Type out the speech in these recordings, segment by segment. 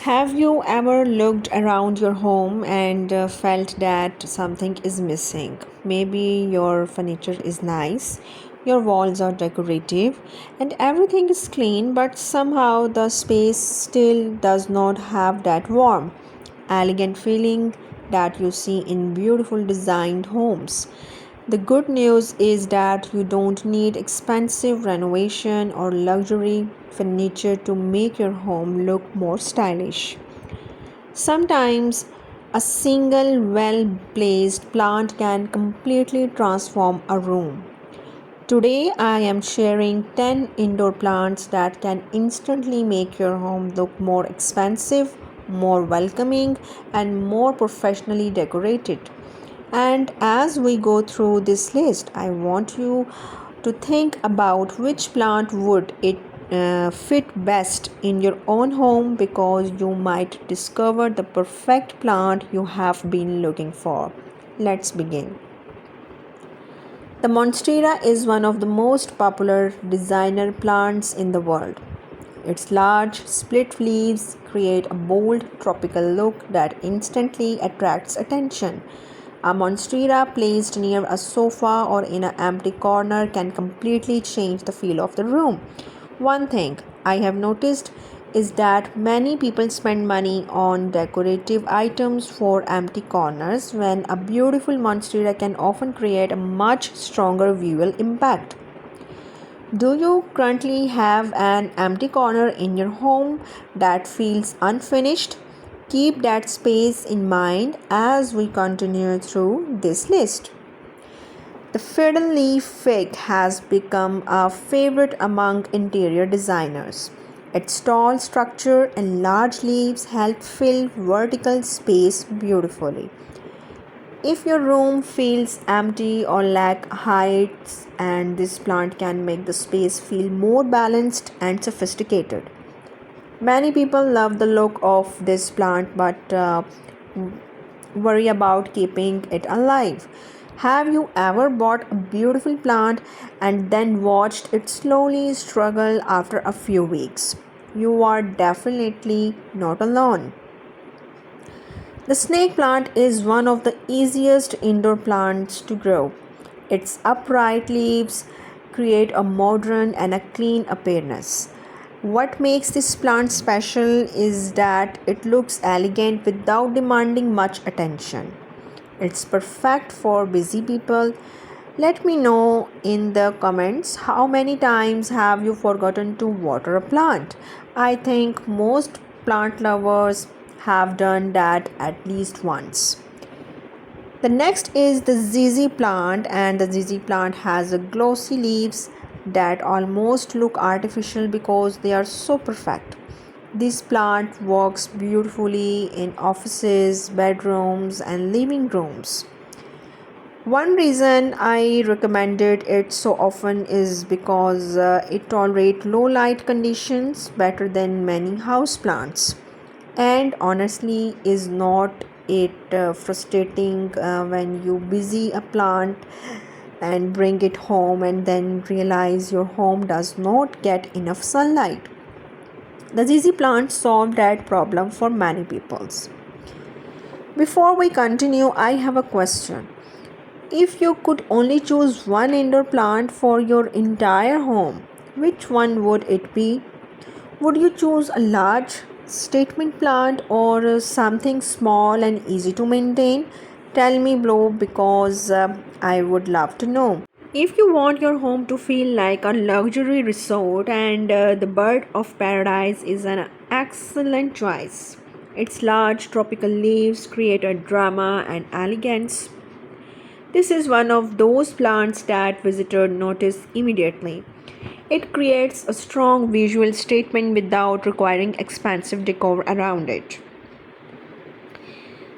Have you ever looked around your home and felt that something is missing? Maybe your furniture is nice, your walls are decorative, and everything is clean, but somehow the space still does not have that warm, elegant feeling that you see in beautiful designed homes. The good news is that you don't need expensive renovation or luxury furniture to make your home look more stylish. Sometimes a single well placed plant can completely transform a room. Today, I am sharing 10 indoor plants that can instantly make your home look more expansive, more welcoming, and more professionally decorated. And as we go through this list, I want you to think about which plant would it fit best in your own home because you might discover the perfect plant you have been looking for. Let's begin. The monstera is one of the most popular designer plants in the world. Its large, split leaves create a bold, tropical look that instantly attracts attention. A monstera placed near a sofa or in an empty corner can completely change the feel of the room. One thing I have noticed is that many people spend money on decorative items for empty corners when a beautiful monstera can often create a much stronger visual impact. Do you currently have an empty corner in your home that feels unfinished? Keep that space in mind as we continue through this list. The fiddle leaf fig has become a favorite among interior designers. Its tall structure and large leaves help fill vertical space beautifully. If your room feels empty or lack heights, and this plant can make the space feel more balanced and sophisticated. Many people love the look of this plant but worry about keeping it alive. Have you ever bought a beautiful plant and then watched it slowly struggle after a few weeks? You are definitely not alone. The snake plant is one of the easiest indoor plants to grow. Its upright leaves create a modern and a clean appearance. What makes this plant special is that it looks elegant without demanding much attention. It's perfect for busy people. Let me know in the comments how many times have you forgotten to water a plant. I think most plant lovers have done that at least once. The next is the ZZ plant, and the ZZ plant has a glossy leaves that almost look artificial because they are so perfect. This plant works beautifully in offices, bedrooms, and living rooms. One reason I recommended it so often is because it tolerates low light conditions better than many houseplants, and honestly is not it frustrating when you busy a plant and bring it home and then realize your home does not get enough sunlight. The ZZ plant solved that problem for many peoples. Before we continue, I have a question. If you could only choose one indoor plant for your entire home, which one would it be? Would you choose a large statement plant or something small and easy to maintain? Tell me below because I would love to know. If you want your home to feel like a luxury resort, and the bird of paradise is an excellent choice. Its large tropical leaves create a drama and elegance. This is one of those plants that visitors notice immediately. It creates a strong visual statement without requiring expensive decor around it.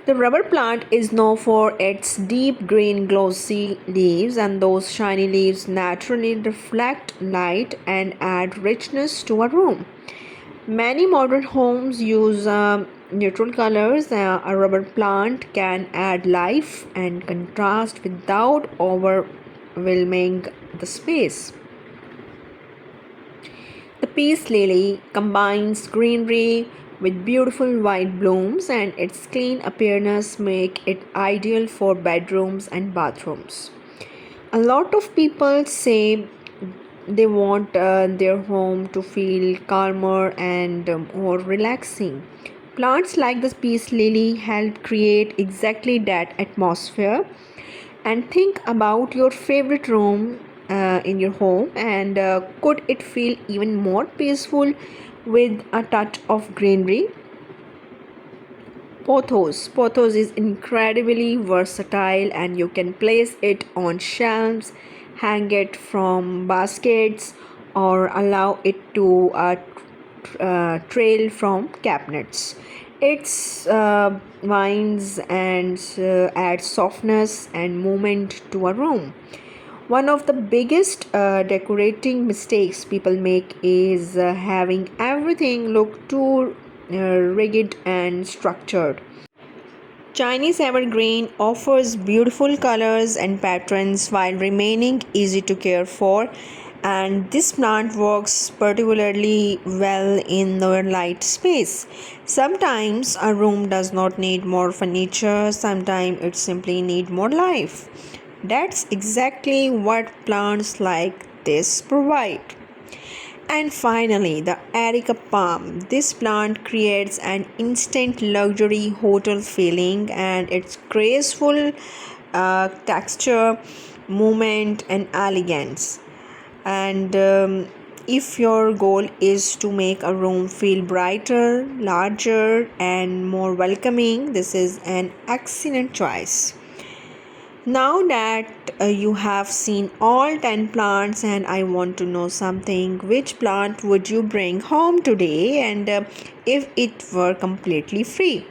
The rubber plant is known for its deep green glossy leaves, and those shiny leaves naturally reflect light and add richness to a room. Many modern homes use neutral colors. A rubber plant can add life and contrast without overwhelming the space. The peace lily combines greenery with beautiful white blooms, and its clean appearance make it ideal for bedrooms and bathrooms. A lot of people say they want their home to feel calmer and more relaxing. Plants like the peace lily help create exactly that atmosphere. And think about your favorite room in your home, and could it feel even more peaceful with a touch of greenery? Pothos is incredibly versatile, and you can place it on shelves, hang it from baskets, or allow it to trail from cabinets. Its vines and add softness and movement to a room. One of the biggest decorating mistakes people make is having everything look too rigid and structured. Chinese evergreen offers beautiful colors and patterns while remaining easy to care for, and this plant works particularly well in the light space. Sometimes a room does not need more furniture, sometimes it simply needs more life. That's exactly what plants like this provide. And finally, the Erica palm. This plant creates an instant luxury hotel feeling, and its graceful texture, movement, and elegance. And if your goal is to make a room feel brighter, larger, and more welcoming, this is an excellent choice. Now that you have seen all 10 plants, and I want to know something, which plant would you bring home today, and if it were completely free?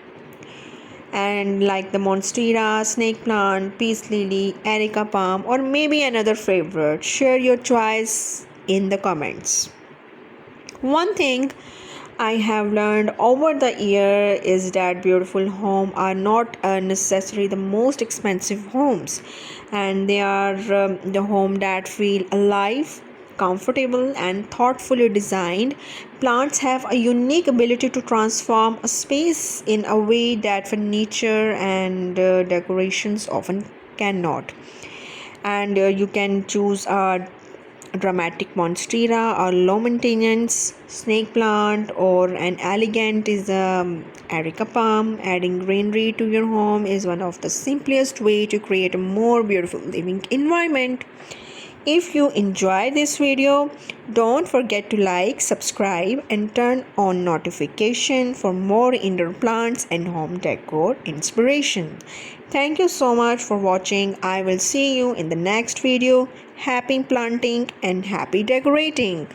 And like the monstera, snake plant, peace lily, erica palm, or maybe another favorite, share your choice in the comments. One thing I have learned over the year is that beautiful homes are not necessarily the most expensive homes, and they are the home that feel alive, comfortable, and thoughtfully designed. Plants have a unique ability to transform a space in a way that furniture and decorations often cannot. And you can choose a dramatic monstera or low maintenance snake plant, or an elegant is erica palm. Adding greenery to your home is one of the simplest way to create a more beautiful living environment. If you enjoy this video, don't forget to like, subscribe, and turn on notification for more indoor plants and home decor inspiration. Thank you so much for watching. I will see you in the next video. Happy planting and happy decorating.